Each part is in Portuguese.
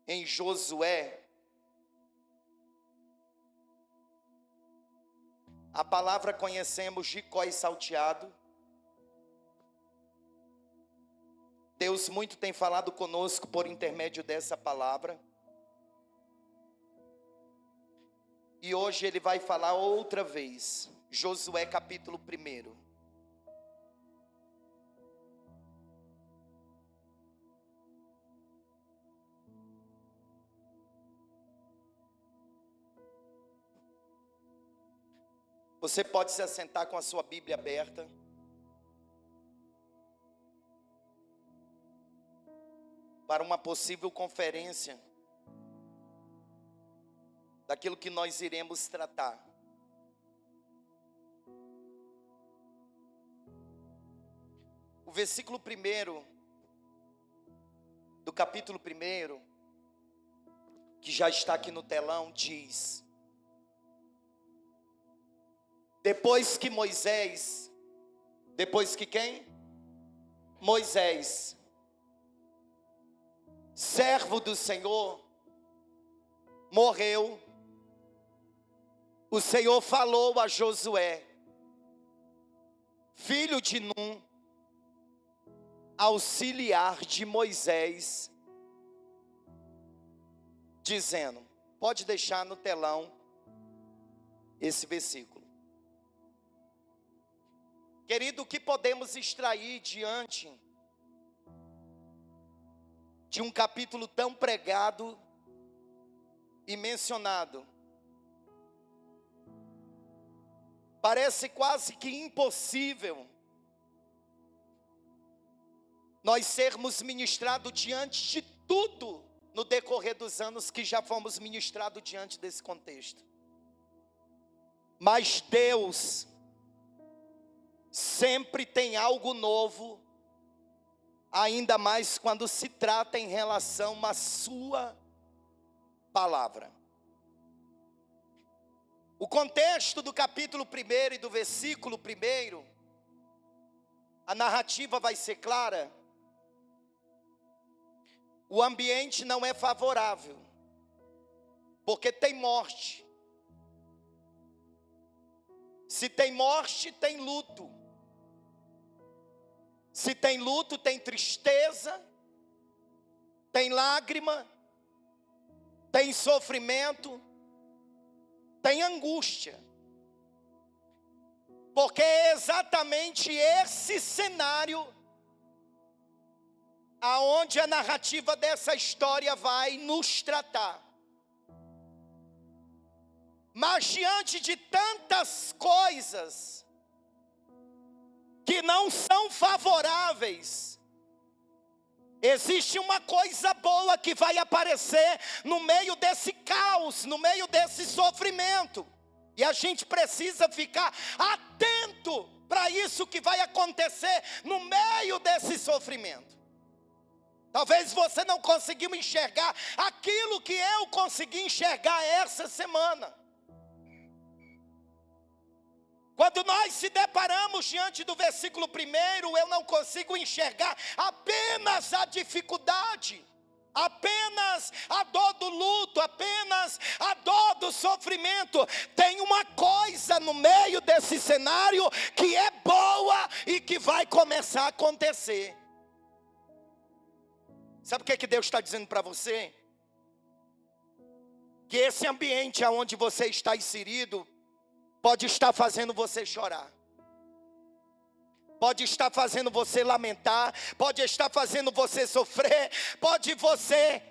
em Josué, a palavra conhecemos Jicó e salteado. Deus muito tem falado conosco por intermédio dessa palavra. E hoje Ele vai falar outra vez. Josué capítulo 1. Você pode se assentar com a sua Bíblia aberta. Para uma possível conferência daquilo que nós iremos tratar. O versículo 1 do capítulo 1, que já está aqui no telão, diz: depois que Moisés, depois que quem? Moisés, servo do Senhor, morreu, o Senhor falou a Josué, filho de Num, auxiliar de Moisés, dizendo, pode deixar no telão esse versículo. Querido, o que podemos extrair diante de um capítulo tão pregado e mencionado? Parece quase que impossível nós sermos ministrados diante de tudo no decorrer dos anos que já fomos ministrados diante desse contexto. Mas Deus sempre tem algo novo, ainda mais quando se trata em relação à sua palavra. O contexto do capítulo 1 e do versículo 1, a narrativa vai ser clara. O ambiente não é favorável, porque tem morte. Se tem morte, tem luto. Se tem luto, tem tristeza, tem lágrima, tem sofrimento, tem angústia. Porque é exatamente esse cenário aonde a narrativa dessa história vai nos tratar. Mas diante de tantas coisas que não são favoráveis, existe uma coisa boa que vai aparecer no meio desse caos, no meio desse sofrimento. E a gente precisa ficar atento para isso que vai acontecer no meio desse sofrimento. Talvez você não conseguiu enxergar aquilo que eu consegui enxergar essa semana. Quando nós se deparamos diante do versículo 1, eu não consigo enxergar apenas a dificuldade, apenas a dor do luto, apenas a dor do sofrimento. Tem uma coisa no meio desse cenário que é boa e que vai começar a acontecer. Sabe o que Deus está dizendo para você? Que esse ambiente onde você está inserido pode estar fazendo você chorar, pode estar fazendo você lamentar, pode estar fazendo você sofrer, pode você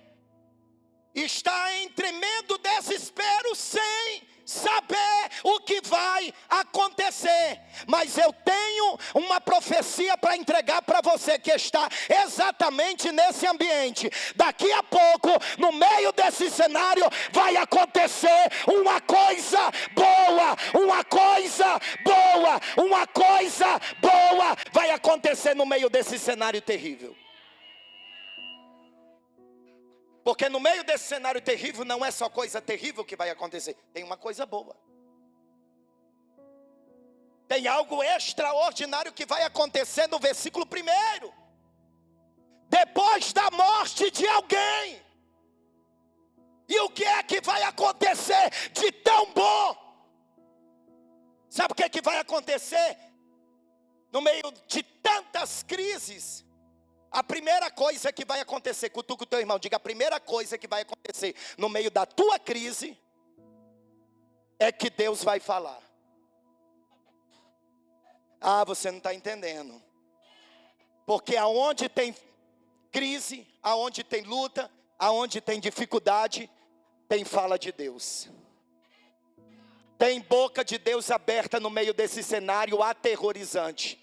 estar em tremendo desespero sem saber o que vai acontecer. Mas eu tenho uma profecia para entregar para você que está exatamente nesse ambiente. Daqui a pouco, no meio desse cenário, vai acontecer uma coisa boa, uma coisa boa, uma coisa boa vai acontecer no meio desse cenário terrível. Porque no meio desse cenário terrível não é só coisa terrível que vai acontecer, tem uma coisa boa. Tem algo extraordinário que vai acontecer no versículo 1. Depois da morte de alguém, o que é que vai acontecer de tão bom? Sabe o que é que vai acontecer? No meio de tantas crises, a primeira coisa que vai acontecer, cutuca o teu irmão, diga: a primeira coisa que vai acontecer no meio da tua crise é que Deus vai falar. Ah, você não está entendendo. Porque aonde tem crise, aonde tem luta, aonde tem dificuldade, tem fala de Deus. Tem boca de Deus aberta no meio desse cenário aterrorizante.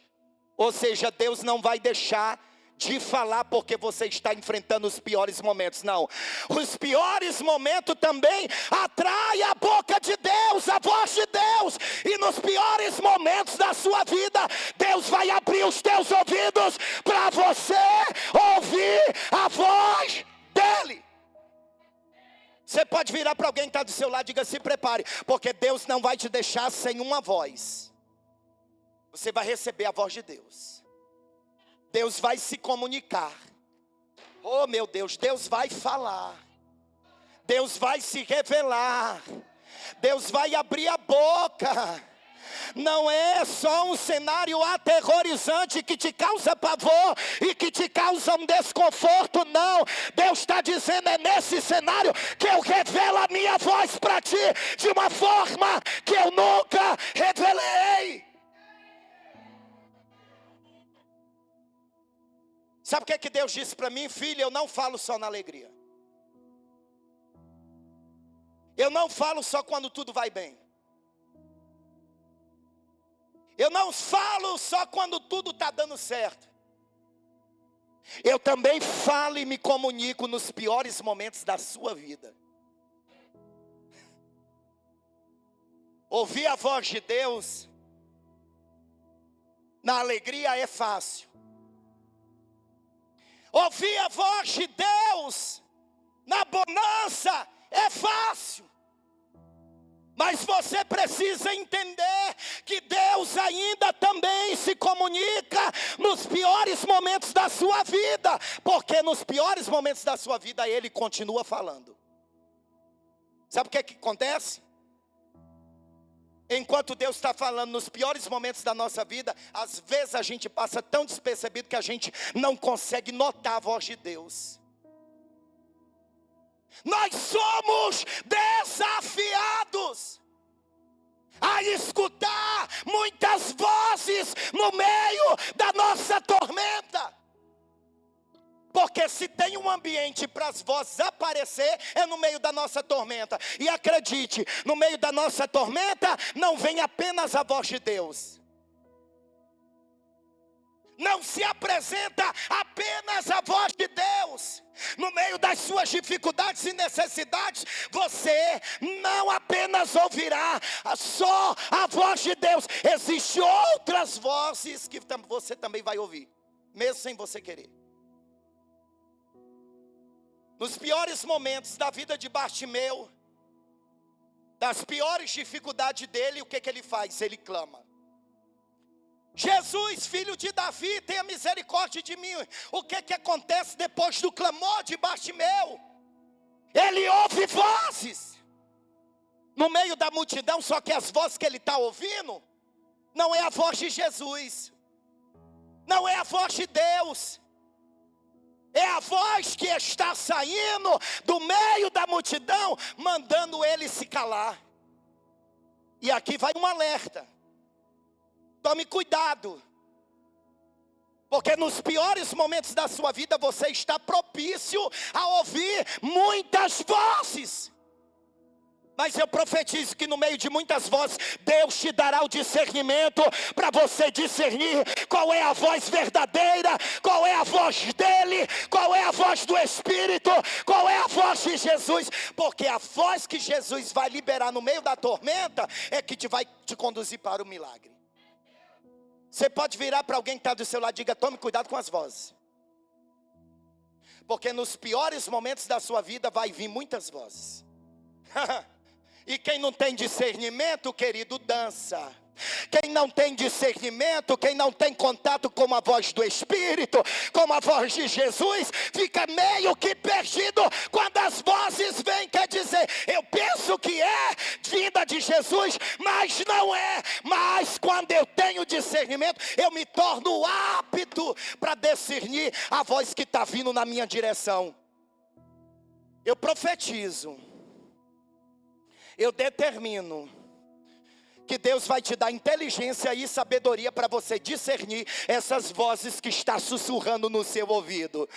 Ou seja, Deus não vai deixar de falar porque você está enfrentando os piores momentos. Não, os piores momentos também atraem a boca de Deus, a voz de Deus. E nos piores momentos da sua vida, Deus vai abrir os teus ouvidos para você ouvir a voz dEle. Você pode virar para alguém que está do seu lado e diga: se prepare, porque Deus não vai te deixar sem uma voz. Você vai receber a voz de Deus. Deus vai se comunicar. Oh meu Deus, Deus vai falar. Deus vai se revelar. Deus vai abrir a boca. Não é só um cenário aterrorizante que te causa pavor e que te causa um desconforto, não. Deus está dizendo: é nesse cenário que eu revelo a minha voz para ti de uma forma que eu nunca revelei. Sabe o que é que Deus disse para mim? Filho, eu não falo só na alegria. Eu não falo só quando tudo vai bem. Eu não falo só quando tudo está dando certo. Eu também falo e me comunico nos piores momentos da sua vida. Ouvir a voz de Deus na alegria é fácil. Ouvir a voz de Deus na bonança é fácil. Mas você precisa entender que Deus ainda também se comunica nos piores momentos da sua vida. Porque nos piores momentos da sua vida Ele continua falando. Sabe o que é que acontece? Enquanto Deus está falando nos piores momentos da nossa vida, às vezes a gente passa tão despercebido que a gente não consegue notar a voz de Deus. Nós somos desafiados a escutar muitas vozes no meio da nossa tormenta. Porque se tem um ambiente para as vozes aparecer, é no meio da nossa tormenta. E acredite, no meio da nossa tormenta não vem apenas a voz de Deus. Não se apresenta apenas a voz de Deus. No meio das suas dificuldades e necessidades, você não apenas ouvirá só a voz de Deus. Existem outras vozes que você também vai ouvir, mesmo sem você querer. Nos piores momentos da vida de Bartimeu, das piores dificuldades dele, o que ele faz? Ele clama: Jesus, filho de Davi, tenha misericórdia de mim. O que acontece depois do clamor de Bartimeu? Ele ouve vozes no meio da multidão, só que as vozes que ele está ouvindo não é a voz de Jesus, não é a voz de Deus. É a voz que está saindo do meio da multidão, mandando ele se calar. E aqui vai um alerta: tome cuidado, porque nos piores momentos da sua vida você está propício a ouvir muitas vozes. Mas eu profetizo que no meio de muitas vozes, Deus te dará o discernimento para você discernir qual é a voz verdadeira, qual é a voz dele, qual é a voz do Espírito, qual é a voz de Jesus. Porque a voz que Jesus vai liberar no meio da tormenta é que vai te conduzir para o milagre. Você pode virar para alguém que está do seu lado e diga: tome cuidado com as vozes. Porque nos piores momentos da sua vida vai vir muitas vozes. E quem não tem discernimento, querido, dança. Quem não tem discernimento, quem não tem contato com a voz do Espírito, com a voz de Jesus, fica meio que perdido quando as vozes vêm. Quer dizer, o que é vinda de Jesus, mas não é. Mas quando eu tenho discernimento, eu me torno apto para discernir a voz que está vindo na minha direção. Eu profetizo, eu determino que Deus vai te dar inteligência e sabedoria para você discernir essas vozes que está sussurrando no seu ouvido.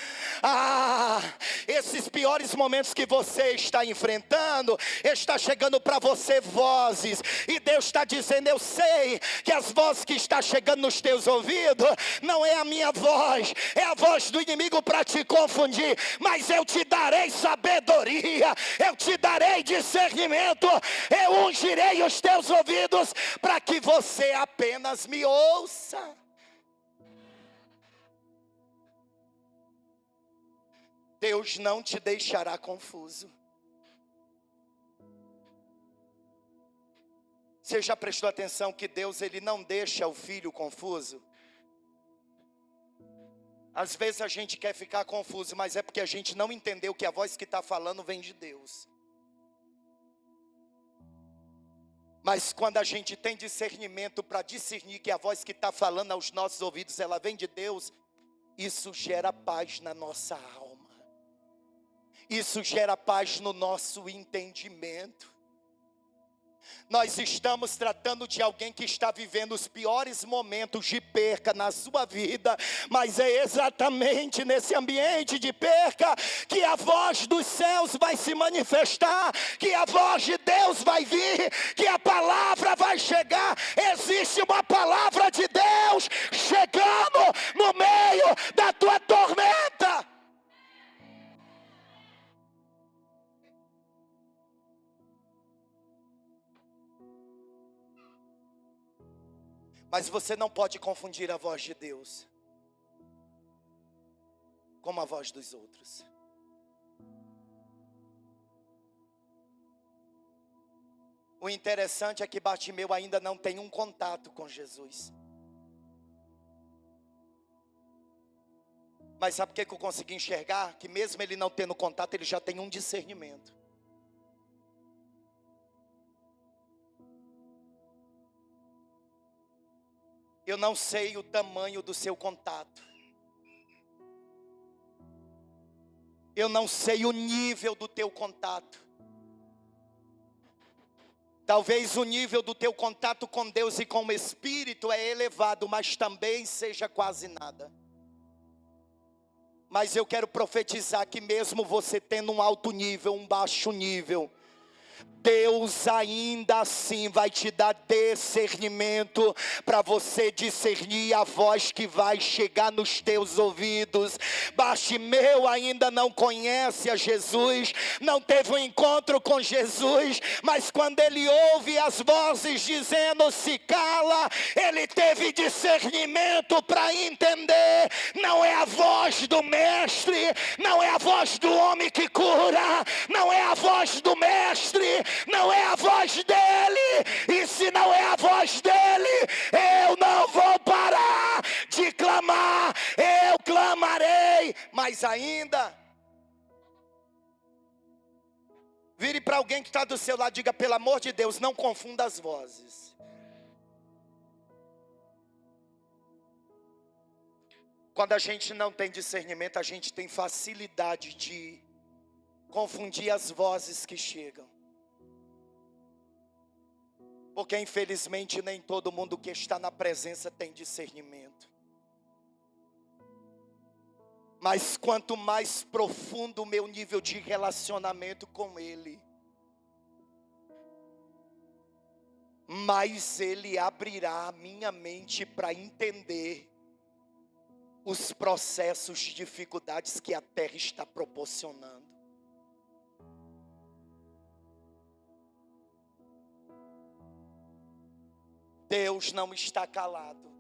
Esses piores momentos que você está enfrentando, está chegando para você vozes, e Deus está dizendo: eu sei que as vozes que está chegando nos teus ouvidos, não é a minha voz, é a voz do inimigo para te confundir, mas eu te darei sabedoria, eu te darei discernimento, eu ungirei os teus ouvidos, para que você apenas me ouça. Deus não te deixará confuso. Você já prestou atenção que Deus, ele não deixa o filho confuso? Às vezes a gente quer ficar confuso, mas é porque a gente não entendeu que a voz que está falando vem de Deus. Mas quando a gente tem discernimento para discernir que a voz que está falando aos nossos ouvidos, ela vem de Deus, isso gera paz na nossa alma. Isso gera paz no nosso entendimento. Nós estamos tratando de alguém que está vivendo os piores momentos de perca na sua vida, mas é exatamente nesse ambiente de perca que a voz dos céus vai se manifestar, que a voz de Deus vai vir, que a palavra vai chegar. Existe uma palavra de Deus chegando no meio da tua tormenta. Mas você não pode confundir a voz de Deus com a voz dos outros. O interessante é que Bartimeu ainda não tem um contato com Jesus. Mas sabe o que eu consegui enxergar? Que mesmo ele não tendo contato, ele já tem um discernimento. Eu não sei o tamanho do seu contato. Eu não sei o nível do teu contato. Talvez o nível do teu contato com Deus e com o Espírito é elevado, mas também seja quase nada. Mas eu quero profetizar que mesmo você tendo um alto nível, um baixo nível, Deus ainda assim vai te dar discernimento para você discernir a voz que vai chegar nos teus ouvidos. Bartimeu ainda não conhece a Jesus, não teve um encontro com Jesus, mas quando ele ouve as vozes dizendo se cala, ele teve discernimento para entender. Não é a voz do mestre, não é a voz do homem que cura, não é a voz do mestre, não é a voz dele, e se não é a voz dele, eu não vou parar de clamar, eu clamarei. Mas ainda, vire para alguém que está do seu lado, diga: pelo amor de Deus, não confunda as vozes. Quando a gente não tem discernimento, a gente tem facilidade de confundir as vozes que chegam. Porque infelizmente nem todo mundo que está na presença tem discernimento. Mas quanto mais profundo o meu nível de relacionamento com Ele, mais Ele abrirá a minha mente para entender os processos de dificuldades que a terra está proporcionando. Deus não está calado.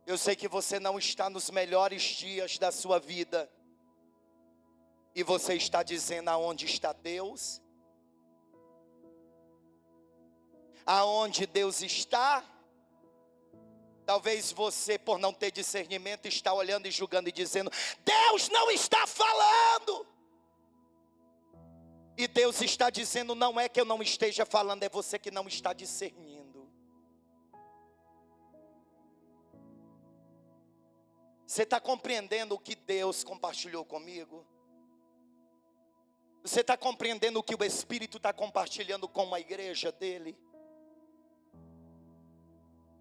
Eu sei que você não está nos melhores dias da sua vida, e você está dizendo: aonde está Deus? Aonde Deus está? Talvez você, por não ter discernimento, está olhando e julgando e dizendo: Deus não está falando. E Deus está dizendo, não é que eu não esteja falando, é você que não está discernindo. Você está compreendendo o que Deus compartilhou comigo? Você está compreendendo o que o Espírito está compartilhando com a igreja dele?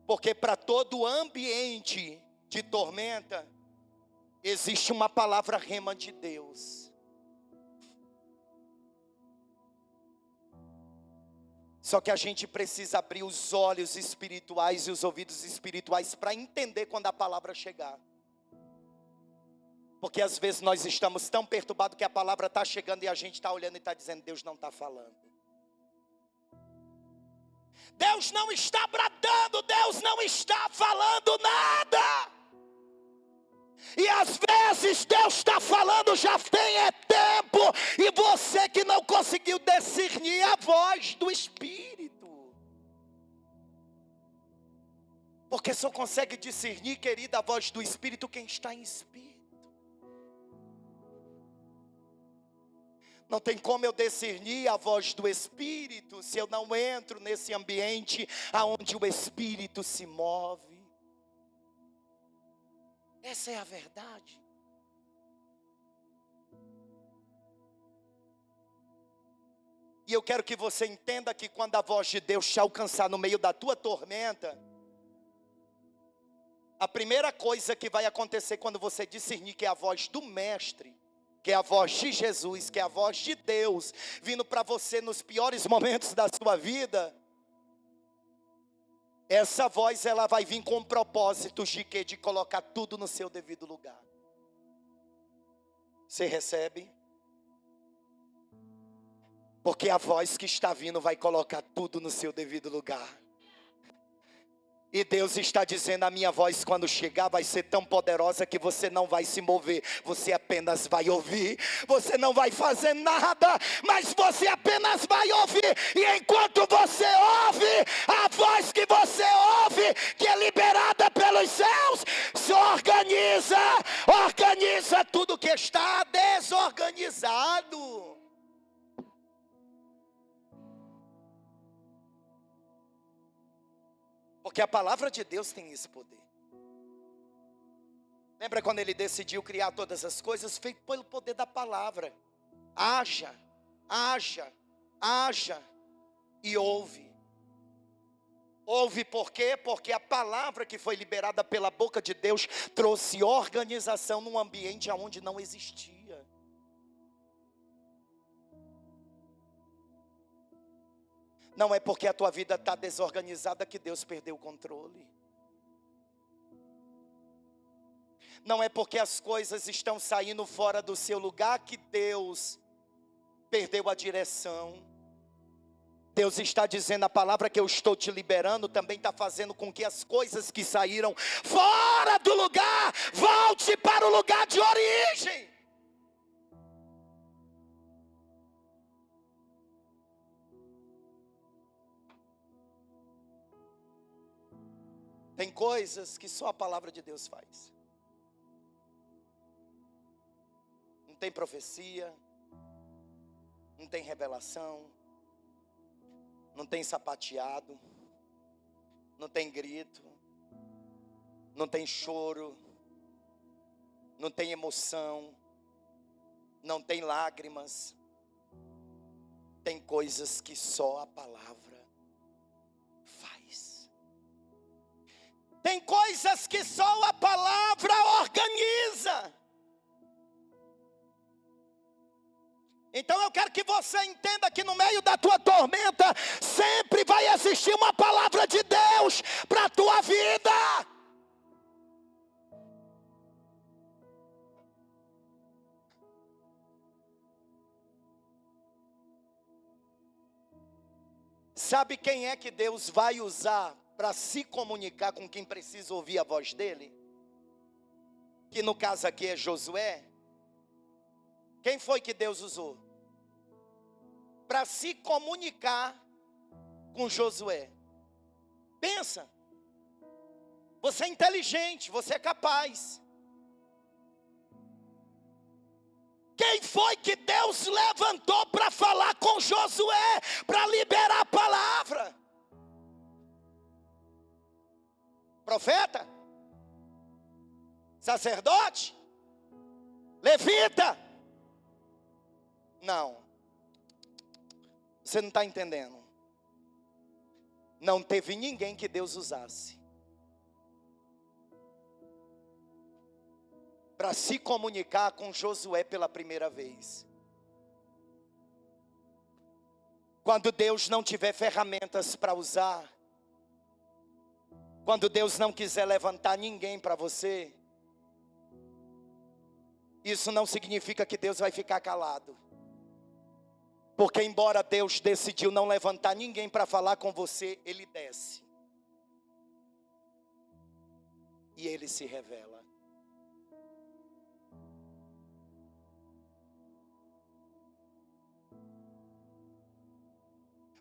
Porque para todo ambiente de tormenta, existe uma palavra rema de Deus. Só que a gente precisa abrir os olhos espirituais e os ouvidos espirituais para entender quando a palavra chegar. Porque às vezes nós estamos tão perturbados que a palavra está chegando e a gente está olhando e está dizendo, Deus não está falando. Deus não está bradando, Deus não está falando nada. E às vezes Deus está falando já tem tempo, e você que não conseguiu discernir a voz do Espírito. Porque só consegue discernir, querida, a voz do Espírito quem está em Espírito. Não tem como eu discernir a voz do Espírito se eu não entro nesse ambiente aonde o Espírito se move. Essa é a verdade. E eu quero que você entenda que quando a voz de Deus te alcançar no meio da tua tormenta, a primeira coisa que vai acontecer quando você discernir que é a voz do Mestre, que é a voz de Jesus, que é a voz de Deus, vindo para você nos piores momentos da sua vida, essa voz ela vai vir com propósitos de quê? De colocar tudo no seu devido lugar. Você recebe? Porque a voz que está vindo vai colocar tudo no seu devido lugar. E Deus está dizendo, a minha voz quando chegar vai ser tão poderosa que você não vai se mover. Você apenas vai ouvir. Você não vai fazer nada, mas você apenas vai ouvir. E enquanto você ouve, a voz que você ouve, que é liberada pelos céus, se organiza tudo que está desorganizado. Porque a palavra de Deus tem esse poder. Lembra quando ele decidiu criar todas as coisas? Feito pelo poder da palavra. Haja e ouve. Ouve por quê? Porque a palavra que foi liberada pela boca de Deus trouxe organização num ambiente onde não existia. Não é porque a tua vida está desorganizada que Deus perdeu o controle. Não é porque as coisas estão saindo fora do seu lugar que Deus perdeu a direção. Deus está dizendo, a palavra que eu estou te liberando também está fazendo com que as coisas que saíram fora do lugar, volte para o lugar de origem. Tem coisas que só a palavra de Deus faz. Não tem profecia, não tem revelação, não tem sapateado, não tem grito, não tem choro, não tem emoção, não tem lágrimas. Tem coisas que só a palavra faz. Tem coisas que só a palavra organiza. Então eu quero que você entenda que no meio da tua tormenta sempre vai existir uma palavra de Deus para a tua vida. Sabe quem é que Deus vai usar para se comunicar com quem precisa ouvir a voz dele? Que no caso aqui é Josué. Quem foi que Deus usou para se comunicar com Josué? Pensa. Você é inteligente, você é capaz. Quem foi que Deus levantou para falar com Josué, para liberar a palavra? Profeta? Sacerdote? Levita? Não. Você não está entendendo. Não teve ninguém que Deus usasse para se comunicar com Josué pela primeira vez. Quando Deus não tiver ferramentas para usar, quando Deus não quiser levantar ninguém para você, isso não significa que Deus vai ficar calado. Porque embora Deus decidiu não levantar ninguém para falar com você, Ele desce. E Ele se revela.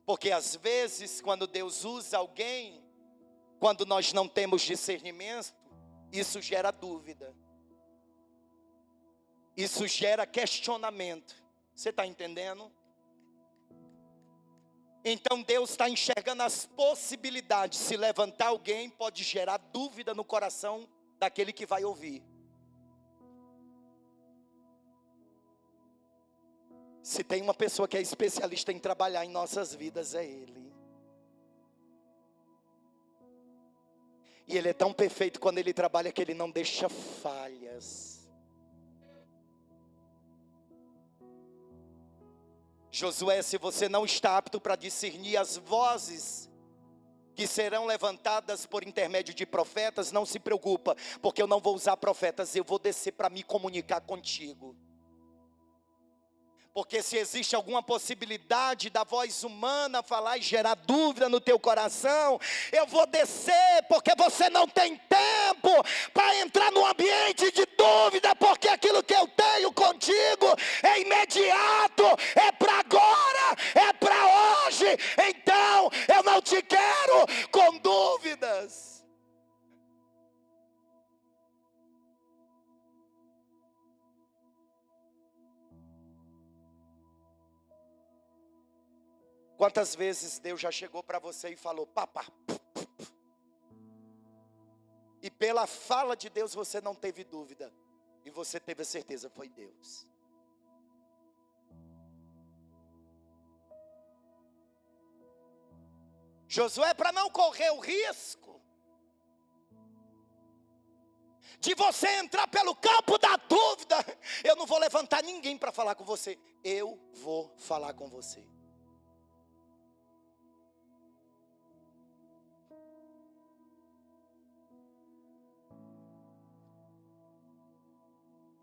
Porque às vezes quando Deus usa alguém, quando nós não temos discernimento, isso gera dúvida. Isso gera questionamento. Você está entendendo? Então Deus está enxergando as possibilidades. Se levantar alguém, pode gerar dúvida no coração daquele que vai ouvir. Se tem uma pessoa que é especialista em trabalhar em nossas vidas, é Ele. E Ele é tão perfeito quando Ele trabalha que Ele não deixa falhas. Josué, se você não está apto para discernir as vozes que serão levantadas por intermédio de profetas, não se preocupa, porque eu não vou usar profetas, eu vou descer para me comunicar contigo. Porque se existe alguma possibilidade da voz humana falar e gerar dúvida no teu coração, eu vou descer, porque você não tem tempo para entrar num ambiente de dúvida, porque aquilo que eu tenho contigo é imediato, é para agora, é para hoje. Então eu não te quero com dúvidas. Quantas vezes Deus já chegou para você e falou, papá, e pela fala de Deus você não teve dúvida, e você teve a certeza, foi Deus. Josué, para não correr o risco de você entrar pelo campo da dúvida, eu não vou levantar ninguém para falar com você, eu vou falar com você.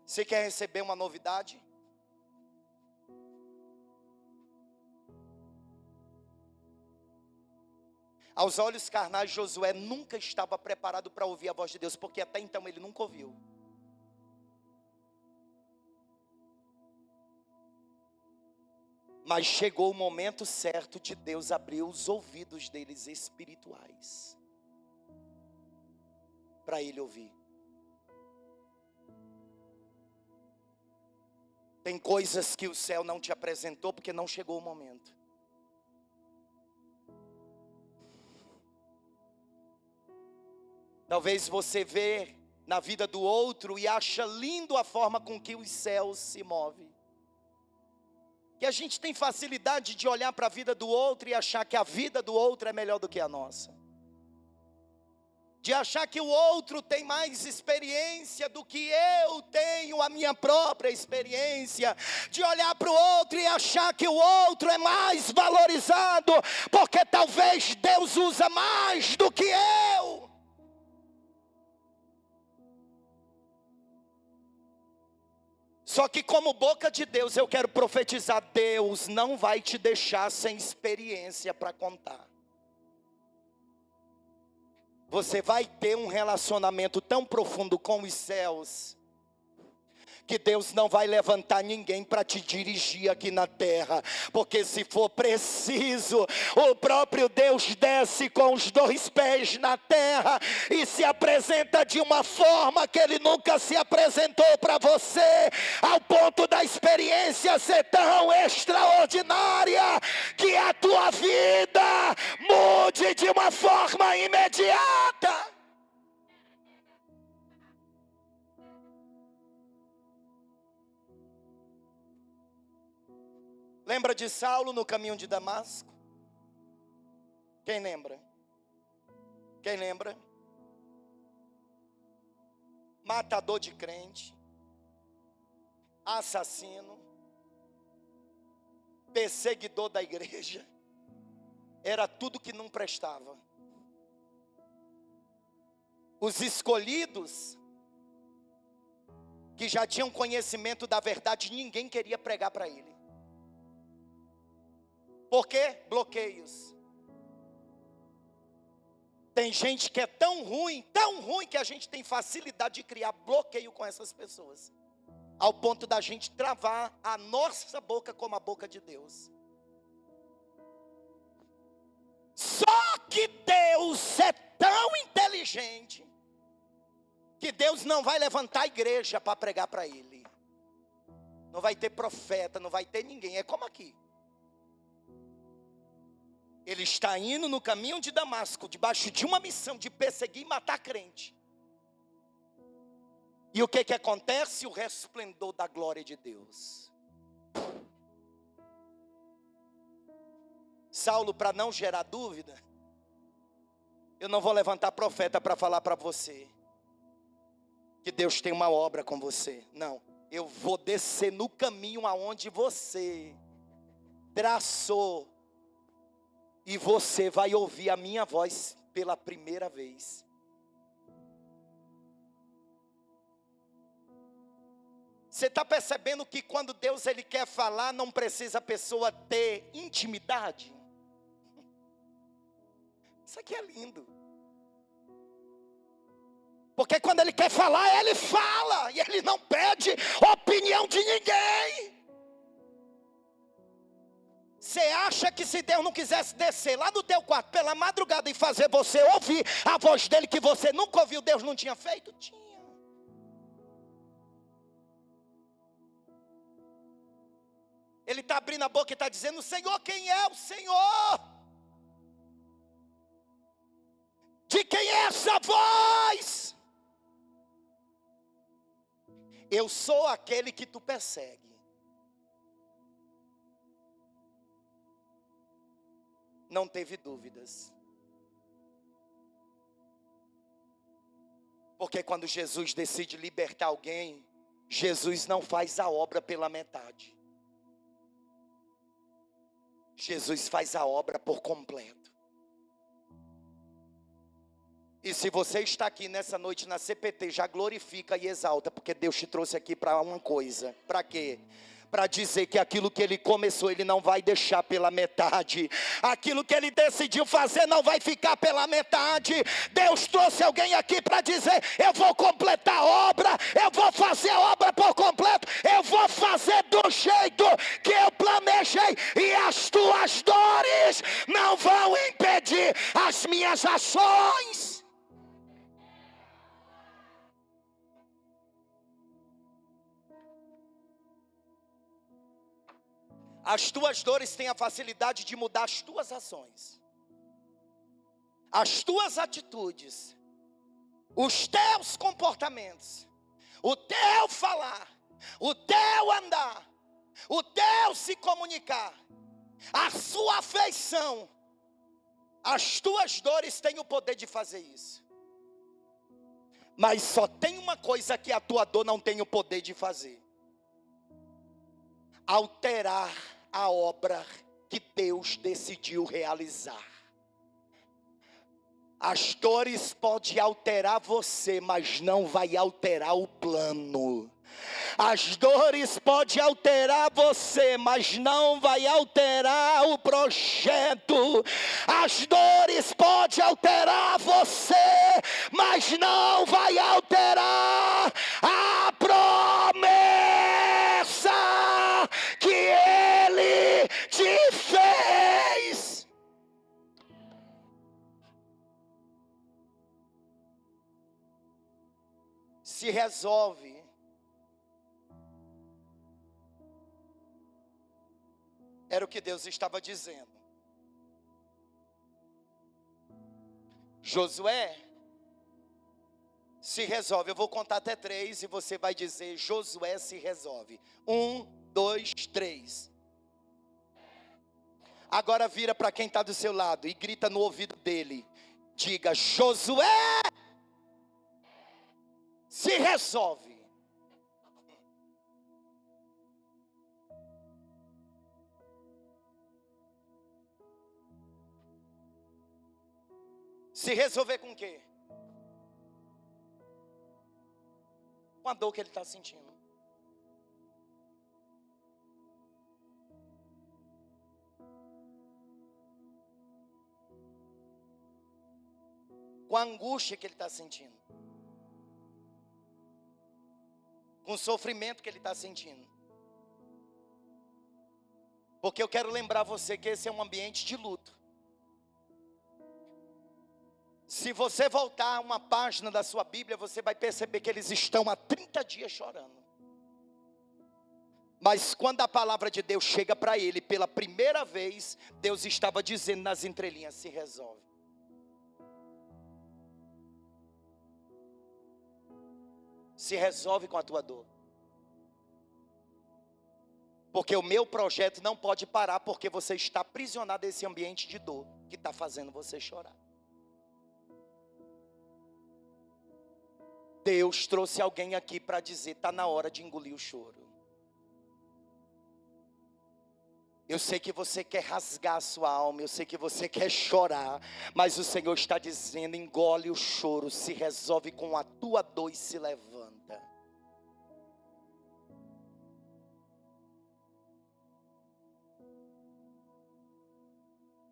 Você quer receber uma novidade? Aos olhos carnais, Josué nunca estava preparado para ouvir a voz de Deus, porque até então ele nunca ouviu. Mas chegou o momento certo de Deus abrir os ouvidos deles espirituais, para ele ouvir. Tem coisas que o céu não te apresentou porque não chegou o momento. Talvez você vê na vida do outro e acha lindo a forma com que os céus se movem. Que a gente tem facilidade de olhar para a vida do outro e achar que a vida do outro é melhor do que a nossa. De achar que o outro tem mais experiência do que eu tenho a minha própria experiência. De olhar para o outro e achar que o outro é mais valorizado, porque talvez Deus usa mais do que eu. Só que como boca de Deus eu quero profetizar, Deus não vai te deixar sem experiência para contar. Você vai ter um relacionamento tão profundo com os céus, que Deus não vai levantar ninguém para te dirigir aqui na terra, porque se for preciso, o próprio Deus desce com os 2 pés na terra e se apresenta de uma forma que Ele nunca se apresentou para você, ao ponto da experiência ser tão extraordinária que a tua vida mude de uma forma imediata. Lembra de Saulo no caminho de Damasco? Quem lembra? Quem lembra? Matador de crente, assassino, perseguidor da igreja, era tudo que não prestava. Os escolhidos, que já tinham conhecimento da verdade, ninguém queria pregar para ele. Por quê? Bloqueios. Tem gente que é tão ruim que a gente tem facilidade de criar bloqueio com essas pessoas, ao ponto da gente travar a nossa boca como a boca de Deus. Só que Deus é tão inteligente que Deus não vai levantar a igreja para pregar para Ele. Não vai ter profeta, não vai ter ninguém. É como aqui. Ele está indo no caminho de Damasco, debaixo de uma missão de perseguir e matar crente. E o que acontece? O resplendor da glória de Deus. Saulo, para não gerar dúvida, eu não vou levantar profeta para falar para você que Deus tem uma obra com você. Não, eu vou descer no caminho aonde você traçou. E você vai ouvir a minha voz pela primeira vez. Você está percebendo que quando Deus ele quer falar, não precisa a pessoa ter intimidade? Isso aqui é lindo. Porque quando Ele quer falar, Ele fala. E Ele não pede opinião de ninguém. Você acha que se Deus não quisesse descer lá no teu quarto pela madrugada e fazer você ouvir a voz dele que você nunca ouviu, Deus não tinha feito? Tinha. Ele está abrindo a boca e está dizendo: Senhor, quem é o Senhor? De quem é essa voz? Eu sou aquele que tu persegue. Não teve dúvidas. Porque quando Jesus decide libertar alguém, Jesus não faz a obra pela metade. Jesus faz a obra por completo. E se você está aqui nessa noite na CPT, já glorifica e exalta, porque Deus te trouxe aqui para uma coisa. Para quê? Para dizer que aquilo que Ele começou, Ele não vai deixar pela metade. Aquilo que Ele decidiu fazer não vai ficar pela metade. Deus trouxe alguém aqui para dizer: eu vou completar a obra, eu vou fazer a obra por completo, eu vou fazer do jeito que eu planejei, e as tuas dores não vão impedir as minhas ações. As tuas dores têm a facilidade de mudar as tuas ações, as tuas atitudes, os teus comportamentos, o teu falar, o teu andar, o teu se comunicar, a sua afeição. As tuas dores têm o poder de fazer isso. Mas só tem uma coisa que a tua dor não tem o poder de fazer: alterar a obra que Deus decidiu realizar. As dores podem alterar você, mas não vai alterar o plano. As dores podem alterar você, mas não vai alterar o projeto. As dores podem alterar você, mas não vai alterar a promessa. se resolve. Era o que Deus estava dizendo. Josué, se resolve. Eu vou contar até 3 e você vai dizer: Josué se resolve. 1, 2, 3. Agora vira para quem está do seu lado e grita no ouvido dele. Diga: Josué se resolve. Se resolver com o quê? Com a dor que ele está sentindo. Com a angústia que ele está sentindo. Com o sofrimento que ele está sentindo. Porque eu quero lembrar você que esse é um ambiente de luto. Se você voltar uma página da sua Bíblia, você vai perceber que eles estão há 30 dias chorando. Mas quando a palavra de Deus chega para ele pela primeira vez, Deus estava dizendo nas entrelinhas: se resolve. Se resolve com a tua dor. Porque o meu projeto não pode parar porque você está aprisionado nesse ambiente de dor que está fazendo você chorar. Deus trouxe alguém aqui para dizer: está na hora de engolir o choro. Eu sei que você quer rasgar a sua alma, eu sei que você quer chorar, mas o Senhor está dizendo: engole o choro, se resolve com a tua dor e se levanta.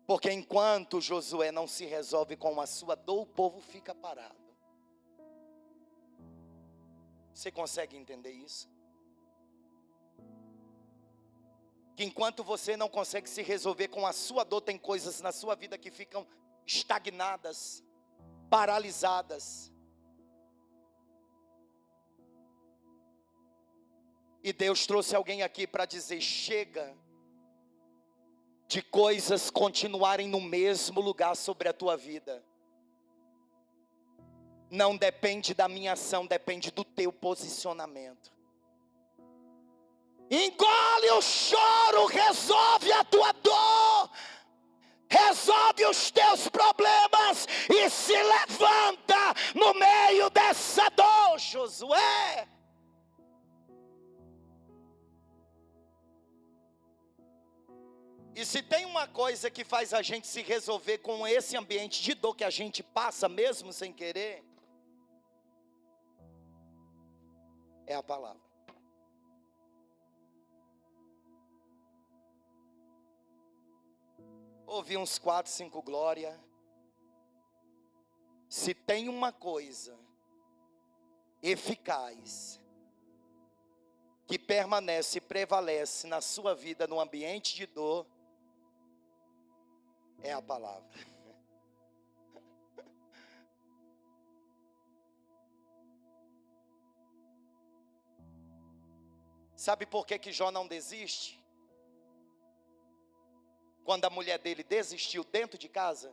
Porque enquanto Josué não se resolve com a sua dor, o povo fica parado. Você consegue entender isso? Que enquanto você não consegue se resolver com a sua dor, tem coisas na sua vida que ficam estagnadas, paralisadas. E Deus trouxe alguém aqui para dizer: chega de coisas continuarem no mesmo lugar sobre a tua vida. Não depende da minha ação, depende do teu posicionamento. Engole o choro, resolve a tua dor, resolve os teus problemas e se levanta no meio dessa dor, Josué. E se tem uma coisa que faz a gente se resolver com esse ambiente de dor que a gente passa mesmo sem querer, é a palavra. Ouvi uns 4, 5 glória. Se tem uma coisa eficaz que permanece e prevalece na sua vida no ambiente de dor, é a palavra. Sabe por que Jó não desiste? Quando a mulher dele desistiu dentro de casa?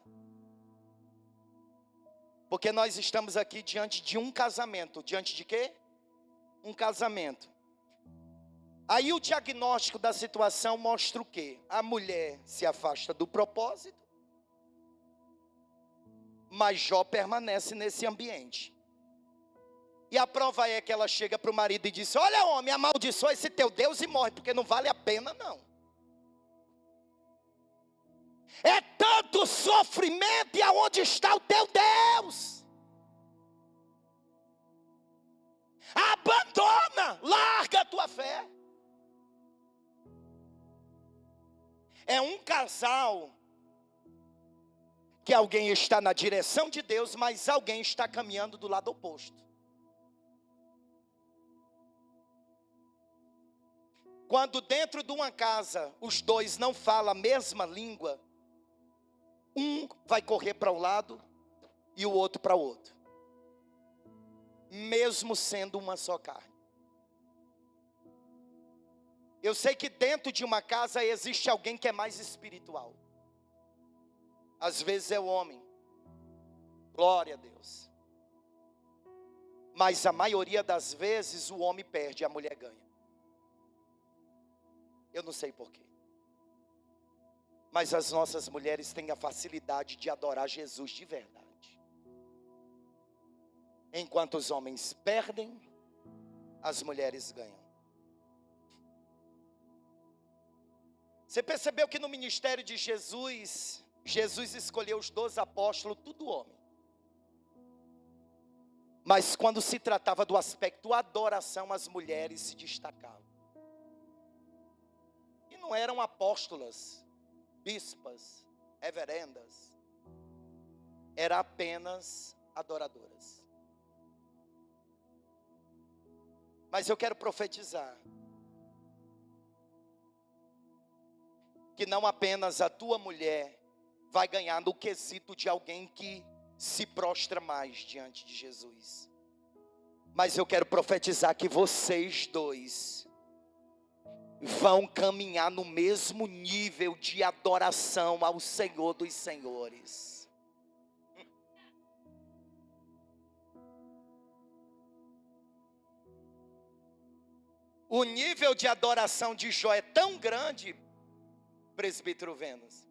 Porque nós estamos aqui diante de um casamento. Diante de quê? Um casamento. Aí o diagnóstico da situação mostra o quê? A mulher se afasta do propósito, mas Jó permanece nesse ambiente. E a prova é que ela chega para o marido e diz: olha, homem, amaldiçoa esse teu Deus e morre, porque não vale a pena não. É tanto sofrimento, e aonde está o teu Deus? Abandona, larga a tua fé. É um casal que alguém está na direção de Deus, mas alguém está caminhando do lado oposto. Quando dentro de uma casa os dois não falam a mesma língua, um vai correr para um lado e o outro para o outro. mesmo sendo uma só carne. Eu sei que dentro de uma casa existe alguém que é mais espiritual. Às vezes é o homem. Glória a Deus. Mas a maioria das vezes o homem perde e a mulher ganha. Eu não sei porquê. Mas as nossas mulheres têm a facilidade de adorar Jesus de verdade. Enquanto os homens perdem, as mulheres ganham. Você percebeu que no ministério de Jesus, Jesus escolheu os 12 apóstolos, tudo homem. Mas quando se tratava do aspecto adoração, as mulheres se destacavam. E não eram apóstolas, bispas, reverendas. Eram apenas adoradoras. Mas eu quero profetizar que não apenas a tua mulher vai ganhar no quesito de alguém que se prostra mais diante de Jesus, mas eu quero profetizar que vocês dois vão caminhar no mesmo nível de adoração ao Senhor dos Senhores. O nível de adoração de Jó é tão grande, presbítero Vênus,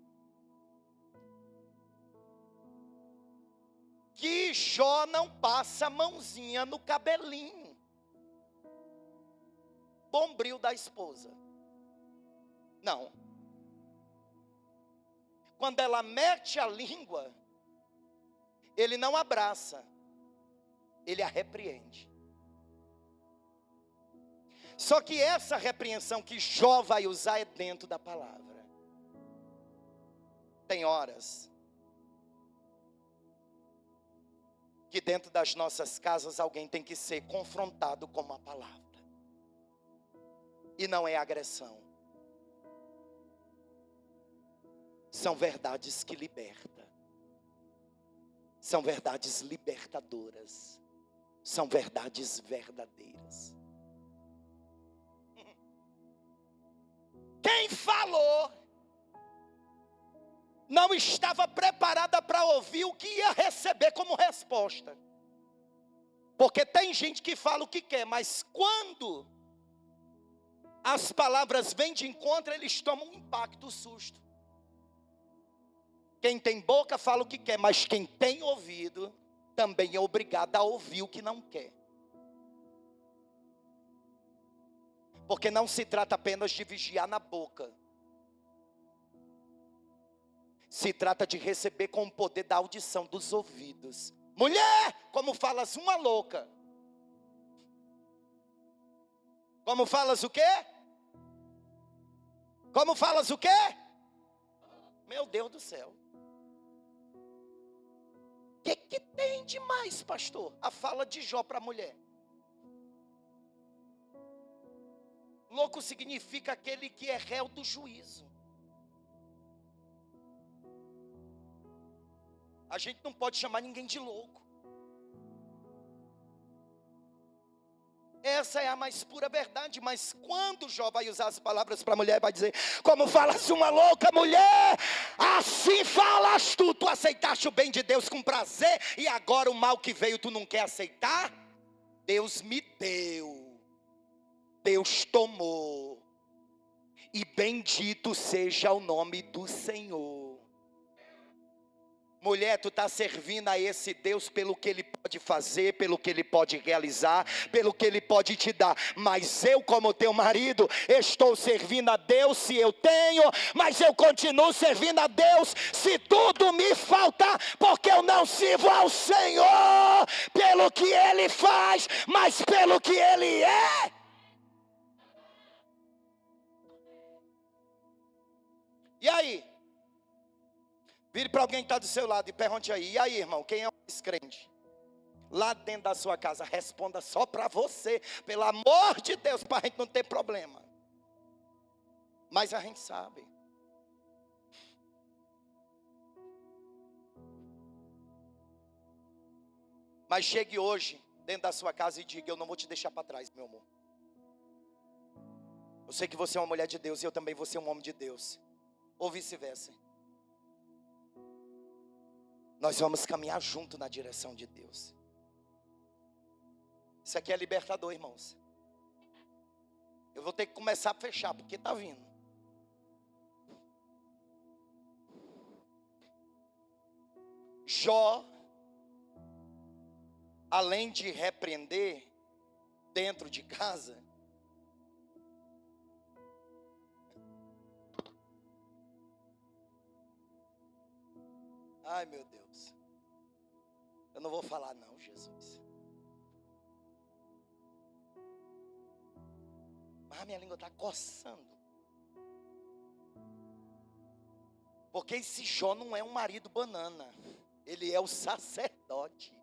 que Jó não passa a mãozinha no cabelinho, bombril da esposa. Não. Quando ela mete a língua, ele não abraça, ele a repreende. Só que essa repreensão que Jó vai usar é dentro da palavra. Tem horas que dentro das nossas casas alguém tem que ser confrontado com uma palavra. E não é agressão. São verdades que libertam. São verdades libertadoras. São verdades verdadeiras. Quem falou não estava preparada para ouvir o que ia receber como resposta. Porque tem gente que fala o que quer, mas quando as palavras vêm de encontro, eles tomam um impacto, um susto. Quem tem boca fala o que quer, mas quem tem ouvido também é obrigado a ouvir o que não quer. Porque não se trata apenas de vigiar na boca. Se trata de receber com o poder da audição dos ouvidos. Mulher, como falas uma louca. Como falas o quê? Como falas o quê? Meu Deus do céu. O que tem de mais, pastor? A fala de Jó para a mulher. Louco significa aquele que é réu do juízo. A gente não pode chamar ninguém de louco. Essa é a mais pura verdade. Mas quando Jó vai usar as palavras para a mulher, vai dizer: como falas uma louca mulher, assim falas tu. Tu aceitaste o bem de Deus com prazer, e agora o mal que veio tu não quer aceitar? Deus me deu, Deus tomou, e bendito seja o nome do Senhor. Mulher, tu está servindo a esse Deus pelo que Ele pode fazer, pelo que Ele pode realizar, pelo que Ele pode te dar. Mas eu, como teu marido, estou servindo a Deus se eu tenho, mas eu continuo servindo a Deus se tudo me faltar, porque eu não sirvo ao Senhor pelo que Ele faz, mas pelo que Ele é. E aí? Vire para alguém que está do seu lado e pergunte aí: e aí, irmão, quem é o mais crente? Lá dentro da sua casa, responda só para você, pelo amor de Deus, para a gente não ter problema. Mas a gente sabe. Mas chegue hoje dentro da sua casa e diga: eu não vou te deixar para trás, meu amor. Eu sei que você é uma mulher de Deus e eu também vou ser um homem de Deus. Ou vice-versa. Nós vamos caminhar junto na direção de Deus. Isso aqui é libertador, irmãos. Eu vou ter que começar a fechar, porque está vindo. Jó, além de repreender dentro de casa, ai meu Deus, eu não vou falar não, Jesus. Mas a minha língua está coçando. Porque esse Jó não é um marido banana. Ele é o sacerdote.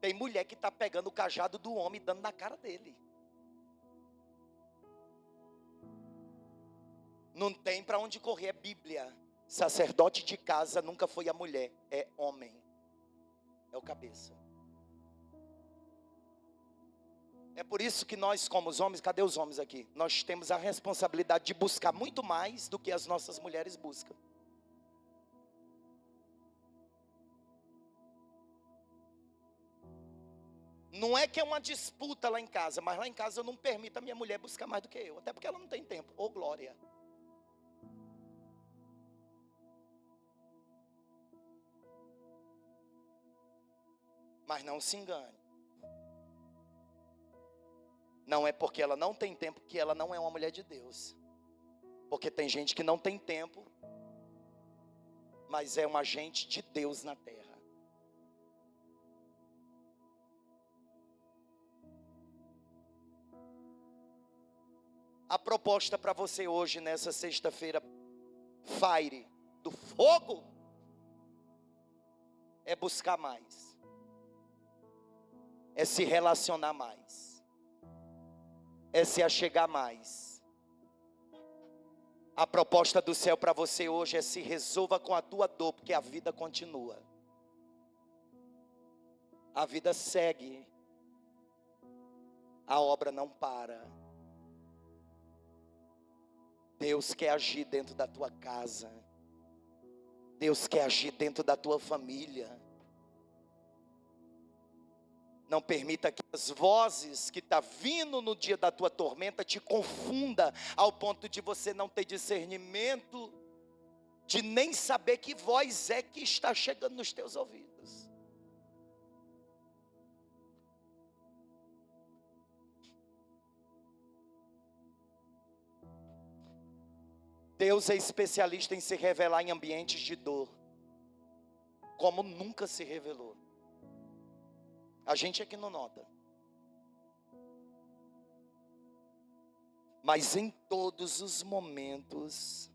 Tem mulher que está pegando o cajado do homem e dando na cara dele. Não tem para onde correr, é Bíblia. Sacerdote de casa nunca foi a mulher, é homem. É o cabeça. É por isso que nós, como os homens, cadê os homens aqui? Nós temos a responsabilidade de buscar muito mais do que as nossas mulheres buscam. Não é que é uma disputa lá em casa, mas lá em casa eu não permito a minha mulher buscar mais do que eu. Até porque ela não tem tempo. Ô glória. Mas não se engane. Não é porque ela não tem tempo que ela não é uma mulher de Deus. Porque tem gente que não tem tempo, mas é um agente de Deus na terra. A proposta para você hoje, nessa sexta-feira, fire, do fogo, é buscar mais. É se relacionar mais. É se achegar mais. A proposta do céu para você hoje é: se resolva com a tua dor, porque a vida continua. A vida segue. A obra não para. Deus quer agir dentro da tua casa. Deus quer agir dentro da tua família. Não permita que as vozes que estão vindo no dia da tua tormenta te confunda ao ponto de você não ter discernimento, de nem saber que voz é que está chegando nos teus ouvidos. Deus é especialista em se revelar em ambientes de dor, como nunca se revelou. A gente é que não nota. Mas em todos os momentos,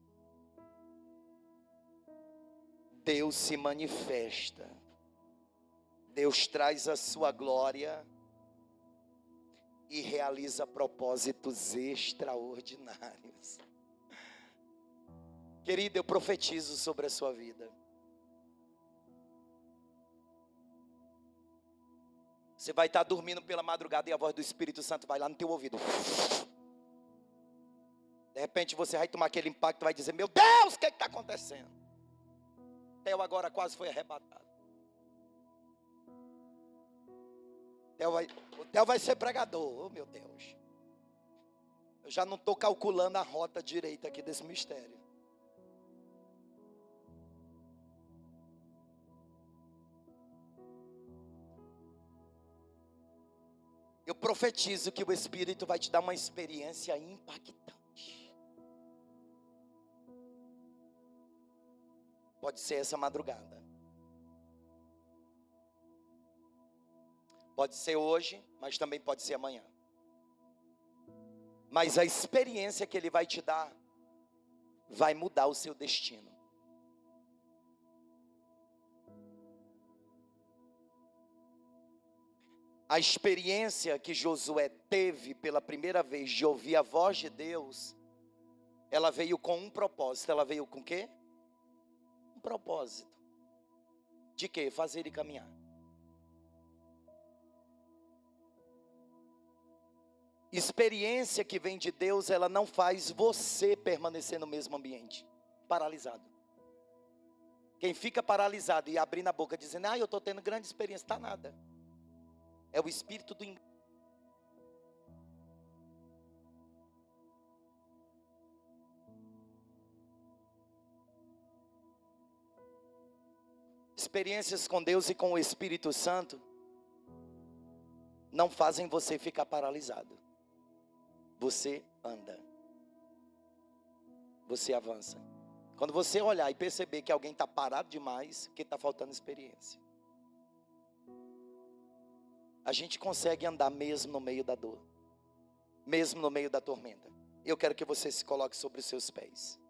Deus se manifesta. Deus traz a sua glória e realiza propósitos extraordinários. Querida, eu profetizo sobre a sua vida. Você vai estar dormindo pela madrugada e a voz do Espírito Santo vai lá no teu ouvido. De repente você vai tomar aquele impacto e vai dizer: meu Deus, o que está acontecendo? Theo agora quase foi arrebatado. O Theo vai ser pregador, oh meu Deus. Eu já não estou calculando a rota direita aqui desse mistério. Eu profetizo que o Espírito vai te dar uma experiência impactante. Pode ser essa madrugada. Pode ser hoje, mas também pode ser amanhã. Mas a experiência que Ele vai te dar vai mudar o seu destino. A experiência que Josué teve pela primeira vez de ouvir a voz de Deus, ela veio com um propósito. Ela veio com o quê? Um propósito. De quê? Fazer ele caminhar. Experiência que vem de Deus, ela não faz você permanecer no mesmo ambiente, paralisado. Quem fica paralisado e abrindo a boca dizendo, eu estou tendo grande experiência, está nada. É o espírito do engano. Experiências com Deus e com o Espírito Santo não fazem você ficar paralisado. Você anda. Você avança. Quando você olhar e perceber que alguém está parado demais, porque está faltando experiência. A gente consegue andar mesmo no meio da dor. Mesmo no meio da tormenta. Eu quero que você se coloque sobre os seus pés.